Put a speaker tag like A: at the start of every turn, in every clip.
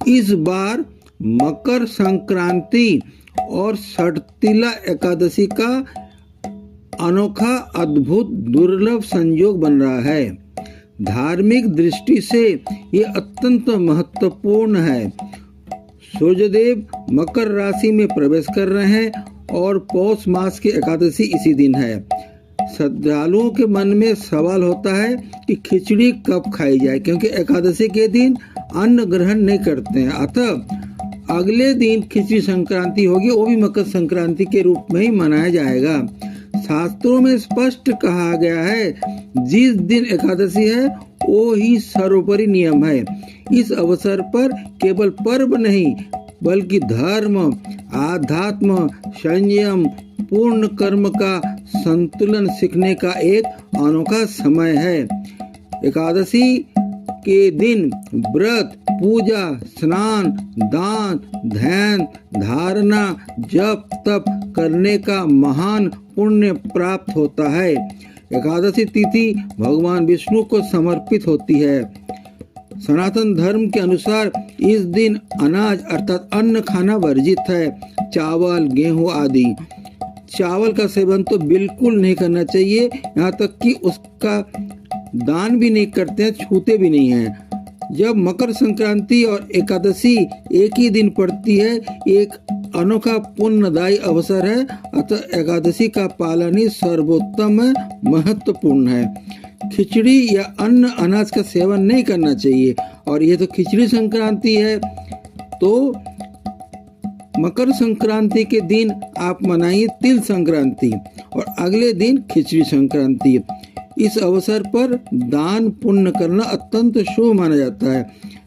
A: इस बार मकर संक्रांति और षठतिला एकादशी का अनोखा, अद्भुत, दुर्लभ संयोग बन रहा है। धार्मिक दृष्टि से ये अत्यंत महत्वपूर्ण है। सूर्यदेव मकर राशि में प्रवेश कर रहे हैं और पौष मास की एकादशी इसी दिन है। श्रद्धालुओं के मन में सवाल होता है कि खिचड़ी कब खाई जाए, क्योंकि एकादशी के दिन अन्न ग्रहण नहीं करते हैं। अतः अगले दिन खिचड़ी संक्रांति होगी, वो भी मकर संक्रांति के रूप में ही मनाया जाएगा। शास्त्रों में स्पष्ट कहा गया है, जिस दिन एकादशी है वो ही सर्वोपरि नियम है। इस अवसर पर केवल पर्व नहीं बल्कि धर्म, आध्यात्म, संयम, पूर्ण कर्म का संतुलन सीखने का एक अनोखा समय है। एकादशी के दिन व्रत, पूजा, स्नान, दान, ध्यान, धारणा, जप, तप करने का महान पुण्य प्राप्त होता है। एकादशी तिथि भगवान विष्णु को समर्पित होती है। सनातन धर्म के अनुसार इस दिन अनाज अर्थात अन्न खाना वर्जित है। चावल, गेहूं आदि चावल का सेवन तो बिल्कुल नहीं करना चाहिए, यहाँ तक कि उसका दान भी नहीं करते हैं, छूते भी नहीं हैं। जब मकर संक्रांति और एकादशी एक ही दिन पड़ती है, एक अनोखा पुण्यदायी अवसर है। अतः एकादशी का पालन ही सर्वोत्तम महत्वपूर्ण है। खिचड़ी या अन्य अनाज का सेवन नहीं करना चाहिए। और ये तो खिचड़ी संक्रांति है, तो मकर संक्रांति के दिन आप मनाइए तिल संक्रांति और अगले दिन खिचड़ी संक्रांति। इस अवसर पर दान पुण्य करना अत्यंत शुभ माना जाता है।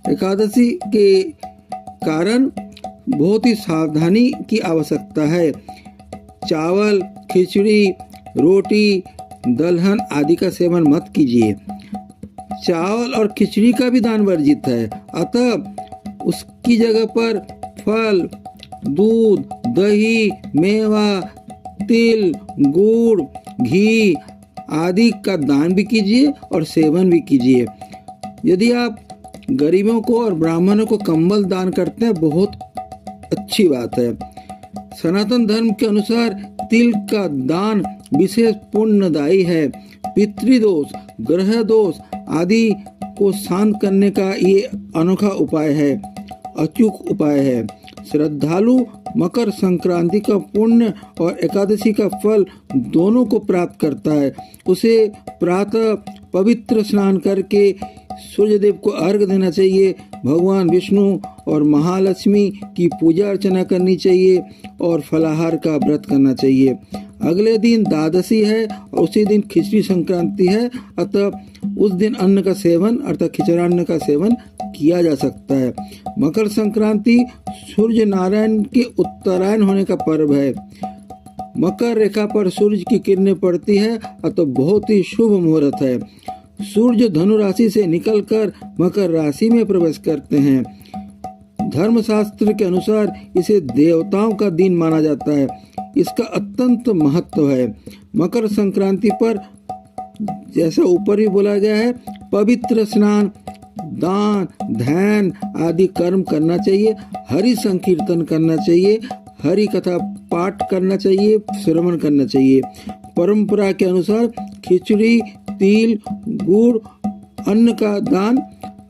A: एकादशी के कारण बहुत ही सावधानी की आवश्यकता है। चावल, खिचड़ी, रोटी, दलहन आदि का सेवन मत कीजिए। चावल और खिचड़ी का भी दान वर्जित है। अतः उसकी जगह पर फल, दूध, दही, मेवा, तिल, गुड़, घी आदि का दान भी कीजिए और सेवन भी कीजिए। यदि आप गरीबों को और ब्राह्मणों को कंबल दान करते हैं, बहुत अच्छी बात है। सनातन धर्म के अनुसार तिल का दान विशेष पुण्यदायी है। पितृदोष, ग्रह दोष आदि को शांत करने का ये अनोखा उपाय है, अचूक उपाय है। श्रद्धालु मकर संक्रांति का पुण्य और एकादशी का फल दोनों को प्राप्त करता है। उसे प्रातः पवित्र स्नान करके सूर्यदेव को अर्घ्य देना चाहिए, भगवान विष्णु और महालक्ष्मी की पूजा अर्चना करनी चाहिए और फलाहार का व्रत करना चाहिए। अगले दिन द्वादशी है और उसी दिन खिचड़ी संक्रांति है। अतः उस दिन अन्न का सेवन अर्थात खिचड़ान्न का सेवन किया जा सकता है। मकर संक्रांति सूर्य नारायण के उत्तरायण होने का पर्व है। मकर रेखा पर सूर्य की किरणें पड़ती है, अतः बहुत ही शुभ मुहूर्त है। सूर्य धनु राशि से निकलकर मकर राशि में प्रवेश करते हैं। धर्मशास्त्र के अनुसार इसे देवताओं का दिन माना जाता है। इसका अत्यंत महत्व है। मकर संक्रांति पर जैसा ऊपर भी बोला गया है, पवित्र स्नान, दान, ध्यान आदि कर्म करना चाहिए। हरि संकीर्तन करना चाहिए, हरि कथा पाठ करना चाहिए, श्रवण करना चाहिए। परंपरा के अनुसार खिचड़ी, तिल, गुड़, अन्न का दान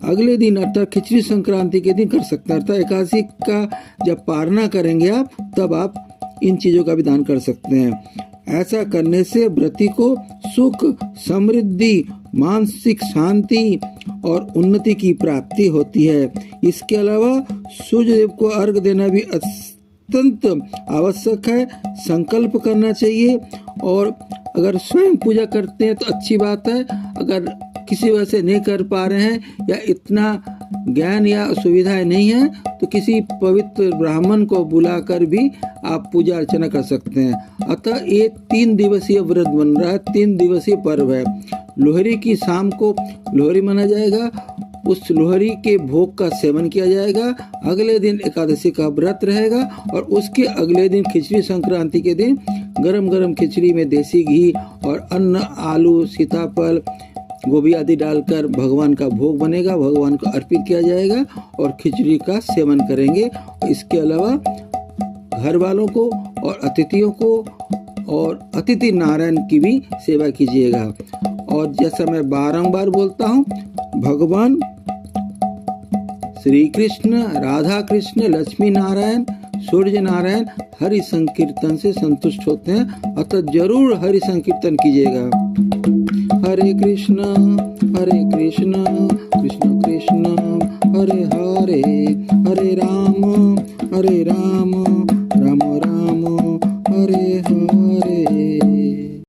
A: अगले दिन अर्थात खिचड़ी संक्रांति के दिन कर सकते हैं। अर्थात एकादशी का जब पारना करेंगे आप, तब आप इन चीजों का भी दान कर सकते हैं। ऐसा करने से व्रती को सुख, समृद्धि, मानसिक शांति और उन्नति की प्राप्ति होती है। इसके अलावा सूर्यदेव को अर्घ्य देना भी अत्यंत आवश्यक है। संकल्प करना चाहिए और अगर स्वयं पूजा करते हैं तो अच्छी बात है। अगर किसी वजह से नहीं कर पा रहे हैं या इतना ज्ञान या सुविधाएं नहीं है तो किसी पवित्र ब्राह्मण को बुलाकर भी आप पूजा अर्चना कर सकते हैं। अतः ये 3 दिवसीय व्रत बन रहा है, 3 दिवसीय पर्व है। लोहरी की शाम को लोहरी मनाया जाएगा, उस लोहरी के भोग का सेवन किया जाएगा। अगले दिन एकादशी का व्रत रहेगा और उसके अगले दिन खिचड़ी संक्रांति के दिन गरम गरम खिचड़ी में देसी घी और अन्न, आलू, सीताफल गोभी आदि डालकर भगवान का भोग बनेगा, भगवान को अर्पित किया जाएगा और खिचड़ी का सेवन करेंगे। इसके अलावा घर वालों को और अतिथियों को और अतिथि नारायण की भी सेवा कीजिएगा। और जैसा मैं बारंबार बोलता हूँ, भगवान श्री कृष्ण, राधा कृष्ण, लक्ष्मी नारायण, सूर्य नारायण हरि संकीर्तन से संतुष्ट होते हैं, अतः जरूर हरि संकीर्तन कीजिएगा। हरे कृष्ण कृष्ण कृष्ण हरे हरे, हरे राम